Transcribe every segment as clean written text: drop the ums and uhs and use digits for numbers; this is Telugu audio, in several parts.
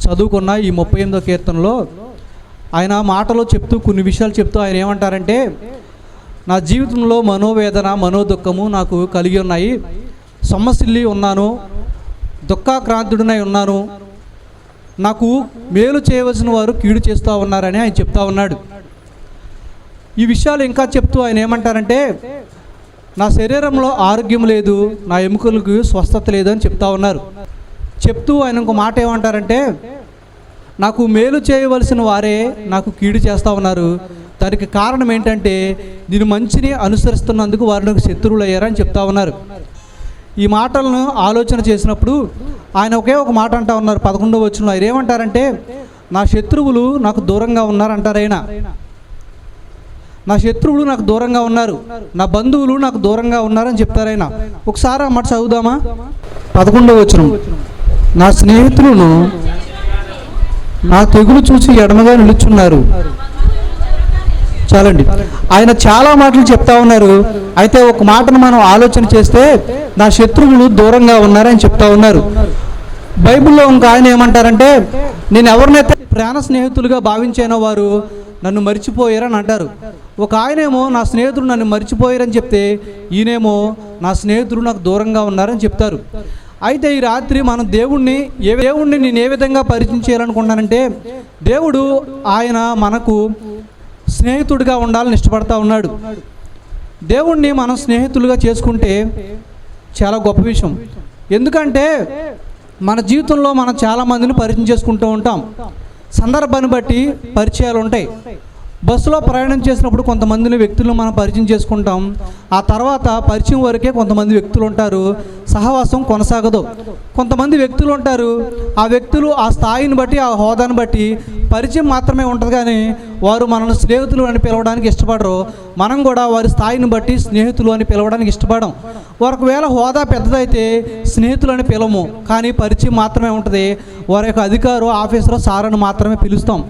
చదువుకున్న ఈ 38వ కీర్తనలో ఆయన మాటలో చెప్తూ కొన్ని విషయాలు చెప్తూ ఆయన ఏమంటారంటే, నా జీవితంలో మనోవేదన మనోదుఖము నాకు కలిగి ఉన్నాయి, సమస్యల్లి ఉన్నాను, దుఃఖాక్రాంతుడినై ఉన్నాను, నాకు మేలు చేయవలసిన వారు కీడు చేస్తూ ఉన్నారని ఆయన చెప్తా ఉన్నాడు. ఈ విషయాలు ఇంకా చెప్తూ ఆయన ఏమంటారంటే, నా శరీరంలో ఆరోగ్యం లేదు, నా ఎముకలకు స్వస్థత లేదు అని చెప్తా ఉన్నారు. చెప్తూ ఆయన ఇంకో మాట ఏమంటారంటే, నాకు మేలు చేయవలసిన వారే నాకు కీడు చేస్తూ ఉన్నారు, దానికి కారణం ఏంటంటే నేను మంచిని అనుసరిస్తున్నందుకు వారు నాకు శత్రువులు అయ్యారని చెప్తా ఉన్నారు. ఈ మాటలను ఆలోచన చేసినప్పుడు ఆయన ఒకే ఒక మాట అంటా ఉన్నారు 11వ వచనంలో. ఆయన ఏమంటారంటే, నా శత్రువులు నాకు దూరంగా ఉన్నారంటారు ఆయన. నా శత్రువులు నాకు దూరంగా ఉన్నారు, నా బంధువులు నాకు దూరంగా ఉన్నారని చెప్తారు ఆయన. ఒకసారి ఆ మాట చదువుదామా? 11వ వచనం. నా స్నేహితులను నా తెగులు చూసి ఎడమగా నిలుచున్నారు. చాలండి. ఆయన చాలా మాటలు చెప్తా ఉన్నారు. అయితే ఒక మాటను మనం ఆలోచన చేస్తే, నా శత్రువులు దూరంగా ఉన్నారని చెప్తా ఉన్నారు. బైబిల్లో ఇంకా ఆయన ఏమంటారంటే, నేను ఎవరినైతే ప్రాణ స్నేహితులుగా భావించానో వారు నన్ను మర్చిపోయారని అంటారు. ఒక ఆయనేమో నా స్నేహితుడు నన్ను మర్చిపోయారని చెప్తే, ఈయనేమో నా స్నేహితుడు నాకు దూరంగా ఉన్నారని చెప్తారు. అయితే ఈ రాత్రి మనం దేవుణ్ణి నేను ఏ విధంగా పరిచయం చేయాలనుకుంటానంటే, దేవుడు ఆయన మనకు స్నేహితుడిగా ఉండాలని ఇష్టపడతా ఉన్నాడు. దేవుణ్ణి మనం స్నేహితులుగా చేసుకుంటే చాలా గొప్ప విషయం. ఎందుకంటే మన జీవితంలో మనం చాలామందిని పరిచయం చేసుకుంటూ ఉంటాం. సందర్భాన్ని బట్టి పరిచయాలు ఉంటాయి. బస్సులో ప్రయాణం చేసినప్పుడు కొంతమందిని వ్యక్తులను మనం పరిచయం చేసుకుంటాం. ఆ తర్వాత పరిచయం వరకే కొంతమంది వ్యక్తులు ఉంటారు, సహవాసం కొనసాగదు. కొంతమంది వ్యక్తులు ఉంటారు, ఆ వ్యక్తులు ఆ స్థాయిని బట్టి ఆ హోదాను బట్టి పరిచయం మాత్రమే ఉంటుంది, కానీ వారు మనల్ని స్నేహితులు అని పిలవడానికి ఇష్టపడరు. మనం కూడా వారి స్థాయిని బట్టి స్నేహితులు అని పిలవడానికి ఇష్టపడం. ఒకవేళ హోదా పెద్దదైతే స్నేహితులు అని పిలవము, కానీ పరిచయం మాత్రమే ఉంటుంది. వారి యొక్క అధికారు ఆఫీసర్ సార్ అని మాత్రమే పిలుస్తాం.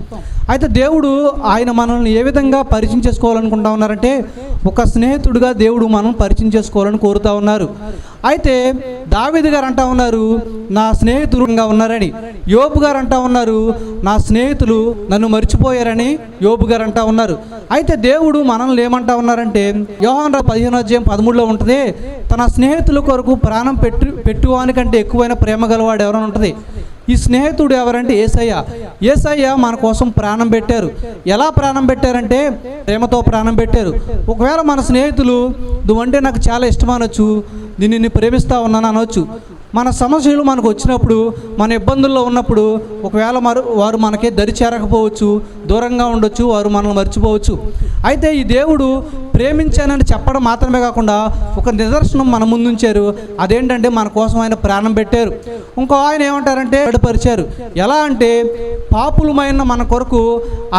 అయితే దేవుడు ఆయన మనల్ని ఏ విధంగా పరిచయం చేసుకోవాలనుకుంటా ఉన్నారంటే, ఒక స్నేహితుడిగా దేవుడు మనం పరిచయం చేసుకోవాలని కోరుతా ఉన్నారు. అయితే దావీదు గారు అంటా ఉన్నారు, నా స్నేహితులుగా ఉన్నారని. యోబు గారు అంటా ఉన్నారు, నా స్నేహితులు నన్ను మర్చిపోయారని యోబు గారు అంటా ఉన్నారు. అయితే దేవుడు మనల్ని ఏమంటా ఉన్నారంటే, యోహాను 15:13 ఉంటుంది, తన స్నేహితుల కొరకు ప్రాణం పెట్టువానికంటే ఎక్కువైన ప్రేమ గలవాడు ఎవరైనా ఉంటుంది. ఈ స్నేహితుడు ఎవరంటే యేసయ్య. యేసయ్య మన కోసం ప్రాణం పెట్టారు. ఎలా ప్రాణం పెట్టారంటే ప్రేమతో ప్రాణం పెట్టారు. ఒకవేళ మన స్నేహితులు నువ్వంటే నాకు చాలా ఇష్టం అనొచ్చు, నేను నిన్ను ప్రేమిస్తా ఉన్నాను అనొచ్చు. మన సమస్యలు మనకు వచ్చినప్పుడు, మన ఇబ్బందుల్లో ఉన్నప్పుడు ఒకవేళ వారు మనకే దరి చేరకపోవచ్చు, దూరంగా ఉండొచ్చు, వారు మనల్ని మర్చిపోవచ్చు. అయితే ఈ దేవుడు ప్రేమించానని చెప్పడం మాత్రమే కాకుండా ఒక నిదర్శనం మన ముందుంచారు. అదేంటంటే మన కోసం ఆయన ప్రాణం పెట్టారు. ఇంకో ఆయన ఏమంటారంటే పరిచారు. ఎలా అంటే పాపులమైన మన కొరకు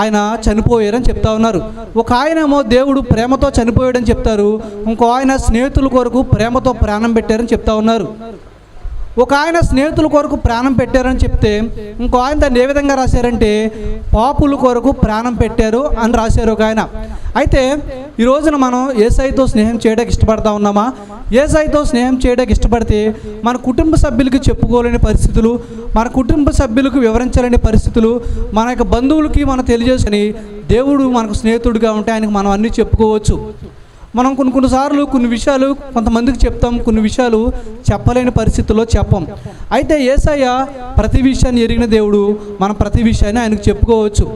ఆయన చనిపోయారని చెప్తా ఉన్నారు. ఒక ఆయనేమో దేవుడు ప్రేమతో చనిపోయాడని చెప్తారు, ఇంకో ఆయన స్నేహితుల కొరకు ప్రేమతో ప్రాణం పెట్టారని చెప్తా ఉన్నారు. ఒక ఆయన స్నేహితుల కొరకు ప్రాణం పెట్టారని చెప్తే, ఇంకో ఆయన దాన్ని ఏ విధంగా రాశారంటే పాపుల కొరకు ప్రాణం పెట్టారు అని రాశారు ఒక ఆయన. అయితే ఈ రోజున మనం యేసయ్యతో స్నేహం చేయడానికి ఇష్టపడతా ఉన్నామా? యేసయ్యతో స్నేహం చేయడానికి ఇష్టపడితే మన కుటుంబ సభ్యులకి చెప్పుకోలేని పరిస్థితులు, మన కుటుంబ సభ్యులకు వివరించలేని పరిస్థితులు, మన యొక్క బంధువులకి మనం తెలియజేసుకొని దేవుడు మనకు స్నేహితుడిగా ఉంటే ఆయనకు మనం అన్నీ చెప్పుకోవచ్చు. మనం కొన్నిసార్లు కొన్ని విషయాలు కొంతమందికి చెప్తాం, కొన్ని విషయాలు చెప్పలేని పరిస్థితుల్లో చెప్పం. అయితే యేసయ్య ప్రతి విషయాన్ని ఎరిగిన దేవుడు, మనం ప్రతి విషయాన్ని ఆయనకు చెప్పుకోవచ్చు.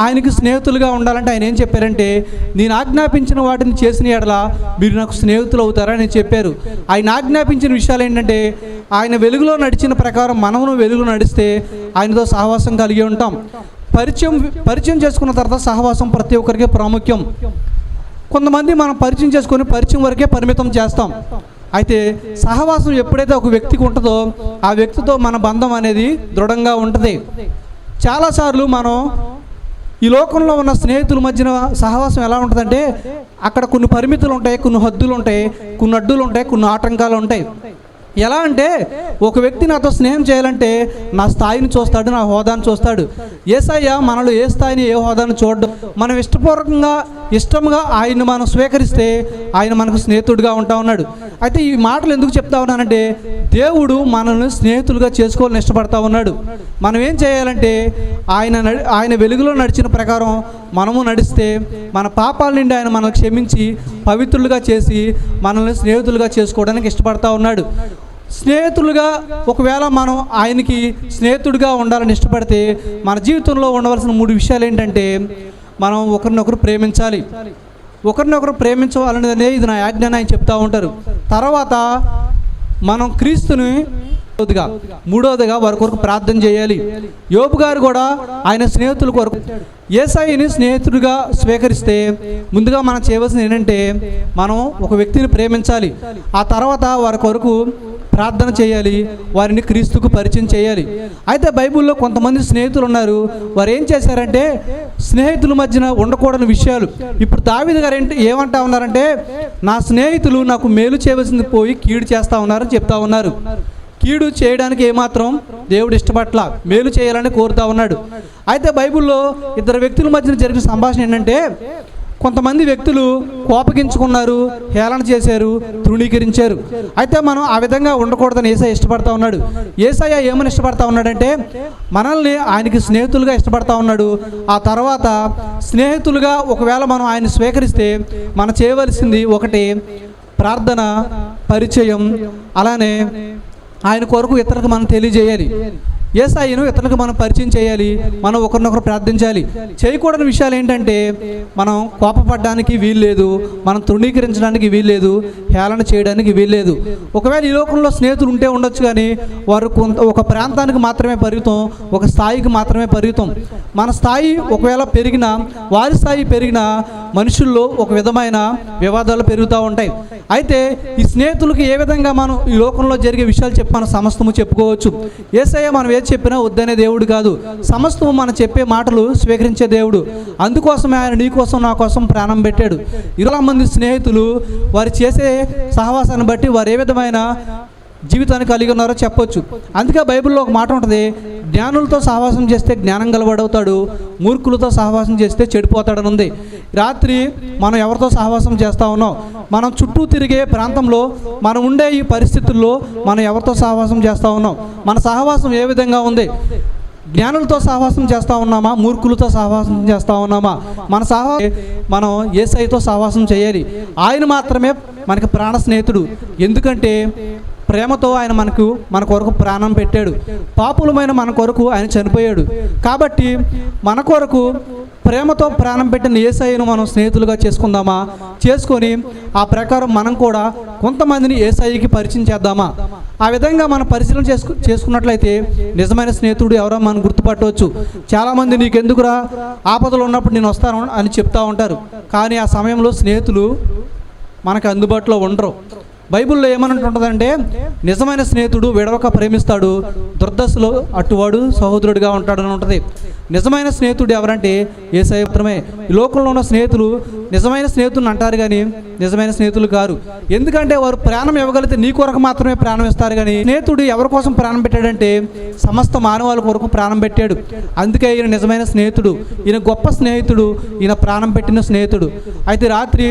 ఆయనకి స్నేహితులుగా ఉండాలంటే ఆయన ఏం చెప్పారంటే, నేను ఆజ్ఞాపించిన వాటిని చేసిన ఎడల మీరు నాకు స్నేహితులు అవుతారని చెప్పారు. ఆయన ఆజ్ఞాపించిన విషయాలు ఏంటంటే, ఆయన వెలుగులో నడిచిన ప్రకారం మనము వెలుగులో నడిస్తే ఆయనతో సహవాసం కలిగి ఉంటాం. పరిచయం చేసుకున్న తర్వాత సహవాసం ప్రతి ఒక్కరికి ప్రాముఖ్యం. కొంతమంది మనం పరిచయం చేసుకొని పరిచయం వరకే పరిమితం చేస్తాం. అయితే సహవాసం ఎప్పుడైతే ఒక వ్యక్తికి ఉంటుందో ఆ వ్యక్తితో మన బంధం అనేది దృఢంగా ఉంటుంది. చాలాసార్లు మనం ఈ లోకంలో ఉన్న స్నేహితుల మధ్యన సహవాసం ఎలా ఉంటుందంటే, అక్కడ కొన్ని పరిమితులు ఉంటాయి, కొన్ని హద్దులు ఉంటాయి, కొన్ని అడ్డులు ఉంటాయి, కొన్ని ఆటంకాలు ఉంటాయి. ఎలా అంటే ఒక వ్యక్తి నాతో స్నేహం చేయాలంటే నా స్థాయిని చూస్తాడు, నా హోదాను చూస్తాడు. యేసయ్య మనలో ఏ స్థాయిని ఏ హోదాను చూడడం, మనం ఇష్టపూర్వకంగా ఇష్టంగా ఆయన్ని మనం స్వీకరిస్తే ఆయన మనకు స్నేహితుడిగా ఉంటా ఉన్నాడు. అయితే ఈ మాటలు ఎందుకు చెప్తా ఉన్నానంటే, దేవుడు మనల్ని స్నేహితులుగా చేసుకోవాలని ఇష్టపడతా ఉన్నాడు. మనం ఏం చేయాలంటే ఆయన వెలుగులో నడిచిన ప్రకారం మనము నడిస్తే మన పాపాల నుండి ఆయన మనల్ని క్షమించి పవిత్రులుగా చేసి మనల్ని స్నేహితులుగా చేసుకోవడానికి ఇష్టపడతా ఉన్నాడు. స్నేహితులుగా ఒకవేళ మనం ఆయనకి స్నేహితుడిగా ఉండాలని ఇష్టపడితే మన జీవితంలో ఉండవలసిన 3 విషయాలు ఏంటంటే, మనం ఒకరినొకరు ప్రేమించాలి. ఒకరినొకరు ప్రేమించవాలనేది ఇది నా ఆజ్ఞ అని ఆయన చెప్తూ ఉంటారు. తర్వాత మనం క్రీస్తుని మూడవదిగా వారి కొరకు ప్రార్థన చేయాలి. యోబు గారు కూడా ఆయన స్నేహితుల కొరకు యేసయ్యని స్నేహితుడిగా స్వీకరిస్తే ముందుగా మనం చేయవలసింది ఏంటంటే, మనం ఒక వ్యక్తిని ప్రేమించాలి. ఆ తర్వాత వారి కొరకు ప్రార్థన చేయాలి, వారిని క్రీస్తుకు పరిచయం చేయాలి. అయితే బైబిల్లో కొంతమంది స్నేహితులు ఉన్నారు. వారు ఏం చేశారంటే, స్నేహితుల మధ్యన ఉండకూడని విషయాలు. ఇప్పుడు దావీదు గారు ఏమంటా ఉన్నారంటే, నా స్నేహితులు నాకు మేలు చేయవలసింది పోయి కీడు చేస్తూ ఉన్నారని చెప్తా ఉన్నారు. కీడు చేయడానికి ఏమాత్రం దేవుడు ఇష్టపట్ల, మేలు చేయాలని కోరుతా ఉన్నాడు. అయితే బైబిల్లో 2 వ్యక్తుల మధ్యన జరిగిన సంభాషణ ఏంటంటే, కొంతమంది వ్యక్తులు కోపగించుకున్నారు, హేళన చేశారు, తృణీకరించారు. అయితే మనం ఆ విధంగా ఉండకూడదని యేసయ్య ఇష్టపడతా ఉన్నాడు. యేసయ్య ఏమని ఇష్టపడతా ఉన్నాడంటే, మనల్ని ఆయనకి స్నేహితులుగా ఇష్టపడతా ఉన్నాడు. ఆ తర్వాత స్నేహితులుగా ఒకవేళ మనం ఆయన స్వీకరిస్తే మనం చేయవలసింది ఒకటి ప్రార్థన, పరిచయం, అలానే ఆయన కొరకు ఇతరులకు మనం తెలియజేయాలి. యేసయ్యను ఇతరులకు మనం పరిచయం చేయాలి, మనం ఒకరినొకరు ప్రార్థించాలి. చేయకూడని విషయాలు ఏంటంటే, మనం కోపపడడానికి వీల్లేదు, మనం తృణీకరించడానికి వీల్లేదు, హేళన చేయడానికి వీల్లేదు. ఒకవేళ ఈ లోకంలో స్నేహితులు ఉంటే ఉండొచ్చు, కానీ వారు ఒక ప్రాంతానికి మాత్రమే పరిమితం, ఒక స్థాయికి మాత్రమే పరిమితం. మన స్థాయి ఒకవేళ పెరిగినా, వారి స్థాయి పెరిగినా మనుషుల్లో ఒక విధమైన వివాదాలు పెరుగుతూ ఉంటాయి. అయితే ఈ స్నేహితులకి ఏ విధంగా మనం ఈ లోకంలో జరిగే విషయాలు చెప్పి మనం సమస్తము చెప్పుకోవచ్చు. యేసయ్య మనం ఏది చెప్పినా వద్దనే దేవుడు కాదు, సమస్తము మనం చెప్పే మాటలు స్వీకరించే దేవుడు. అందుకోసమే ఆయన నీ కోసం నా కోసం ప్రాణం పెట్టాడు. 20 మంది స్నేహితులు వారు చేసే సహవాసాన్ని బట్టి వారు ఏ విధమైన జీవితాన్ని కలిగి ఉన్నారో చెప్పొచ్చు. అందుకే బైబిల్లో ఒక మాట ఉంటుంది, జ్ఞానులతో సహవాసం చేస్తే జ్ఞానం గలవాడవుతాడు, మూర్ఖులతో సహవాసం చేస్తే చెడిపోతాడని ఉంది. రాత్రి మనం ఎవరితో సహవాసం చేస్తూ ఉన్నాం, మనం చుట్టూ తిరిగే ప్రాంతంలో మనం ఉండే ఈ పరిస్థితుల్లో మనం ఎవరితో సహవాసం చేస్తూ ఉన్నాం, మన సహవాసం ఏ విధంగా ఉంది? జ్ఞానులతో సహవాసం చేస్తూ ఉన్నామా, మూర్ఖులతో సహవాసం చేస్తూ ఉన్నామా? మనం యేసయ్యతో సహవాసం చేయాలి. ఆయన మాత్రమే మనకి ప్రాణ స్నేహితుడు. ఎందుకంటే ప్రేమతో ఆయన మన కొరకు ప్రాణం పెట్టాడు. పాపులమైన మన కొరకు ఆయన చనిపోయాడు. కాబట్టి మన కొరకు ప్రేమతో ప్రాణం పెట్టిన యేసయ్యను మనం స్నేహితులుగా చేసుకుందామా? చేసుకొని ఆ ప్రకారం మనం కూడా కొంతమందిని యేసయ్యకి పరిచయం చేద్దామా? ఆ విధంగా మనం పరిశీలన చేసుకున్నట్లయితే నిజమైన స్నేహితుడు ఎవరో మనం గుర్తుపట్టవచ్చు. చాలామంది నీకెందుకురా, ఆపదలు ఉన్నప్పుడు నేను వస్తాను అని చెప్తూ ఉంటారు, కానీ ఆ సమయంలో స్నేహితులు మనకు అందుబాటులో ఉండరు. బైబిల్లో ఏమనంటుంటుందంటే, నిజమైన స్నేహితుడు విడవక ప్రేమిస్తాడు, దుర్దశలో అట్టువాడు సహోదరుడిగా ఉంటాడని ఉంటుంది. నిజమైన స్నేహితుడు ఎవరంటే యేసయ్య మాత్రమే. ఈ లోకంలో ఉన్న స్నేహితులు నిజమైన స్నేహితులను అంటారు, కానీ నిజమైన స్నేహితులు కారు. ఎందుకంటే వారు ప్రాణం ఇవ్వగలిగితే నీ కొరకు మాత్రమే ప్రాణం ఇస్తారు. కానీ స్నేహితుడు ఎవరి కోసం ప్రాణం పెట్టాడంటే సమస్త మానవాళి కొరకు ప్రాణం పెట్టాడు. అందుకే ఈయన నిజమైన స్నేహితుడు, ఈయన గొప్ప స్నేహితుడు, ఈయన ప్రాణం పెట్టిన స్నేహితుడు. అయితే రాత్రి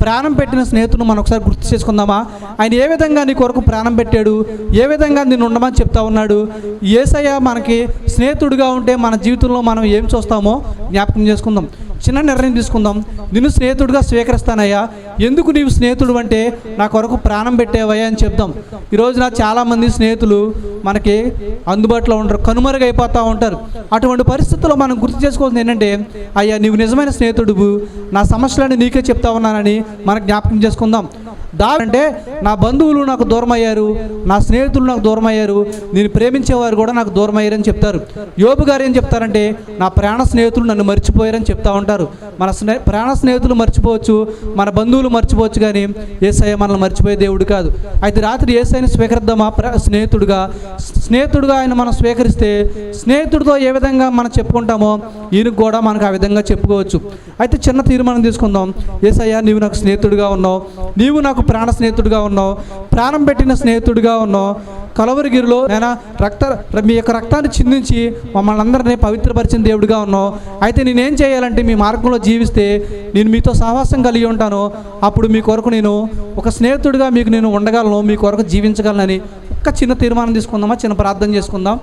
ప్రాణం పెట్టిన స్నేహితుడు మనం ఒకసారి గుర్తు చేసుకుందామా? ఆయన ఏ విధంగా నీ కొరకు ప్రాణం పెట్టాడు, ఏ విధంగా నిన్ను ఉండమని చెప్తా ఉన్నాడు. యేసయ్య మనకి స్నేహితుడిగా ఉంటే మన జీవితంలో మనం ఏం చూస్తామో జ్ఞాపకం చేసుకుందాం. చిన్న నిర్ణయం తీసుకుందాం. నిన్ను స్నేహితుడిగా స్వీకరిస్తానయ్యా, ఎందుకు నీవు స్నేహితుడు అంటే నా కొరకు ప్రాణం పెట్టేవయ్యా అని చెప్దాం. ఈరోజున చాలామంది స్నేహితులు మనకి అందుబాటులో ఉండరు, కనుమరుగైపోతూ ఉంటారు. అటువంటి పరిస్థితుల్లో మనం గుర్తు చేసుకోవాల్సింది ఏంటంటే, అయ్యా నీవు నిజమైన స్నేహితుడు, నా సమస్యలని నీకే చెప్తా ఉన్నానని మనం జ్ఞాపకం చేసుకుందాం. అంటే నా బంధువులు నాకు దూరం అయ్యారు, నా స్నేహితులు నాకు దూరం అయ్యారు, నేను ప్రేమించేవారు కూడా నాకు దూరం అయ్యారని చెప్తారు. యోబు గారు ఏం చెప్తారంటే, నా ప్రాణ స్నేహితులు నన్ను మర్చిపోయారని చెప్తా ఉంటారు. మన ప్రాణ స్నేహితులు మర్చిపోవచ్చు, మన బంధువులు మర్చిపోవచ్చు, కానీ యేసయ్య మనల్ని మర్చిపోయే దేవుడు కాదు. అయితే రాత్రి యేసయ్యని స్వీకరిద్దామా? స్నేహితుడుగా ఆయన మనం స్వీకరిస్తే స్నేహితుడితో ఏ విధంగా మనం చెప్పుకుంటామో ఈయనకు కూడా మనకు ఆ విధంగా చెప్పుకోవచ్చు. అయితే చిన్న తీర్మానం తీసుకుందాం. యేసయ్య నీవు నాకు స్నేహితుడిగా ఉన్నావు, నీవు నాకు ప్రాణ స్నేహితుడిగా ఉన్నావు, ప్రాణం పెట్టిన స్నేహితుడిగా ఉన్నావు. కలవరిగిరిలో నేను మీ యొక్క రక్తాన్ని చిందించి మమ్మల్ని అందరినీ పవిత్రపరిచిన దేవుడిగా ఉన్నావు. అయితే నేనేం చేయాలంటే మీ మార్గంలో జీవిస్తే నేను మీతో సహవాసం కలిగి ఉంటాను. అప్పుడు మీ కొరకు నేను ఒక స్నేహితుడిగా మీకు నేను ఉండగలను, మీ కొరకు జీవించగలనని ఒక చిన్న తీర్మానం తీసుకుందామా, చిన్న ప్రార్థన చేసుకుందాం.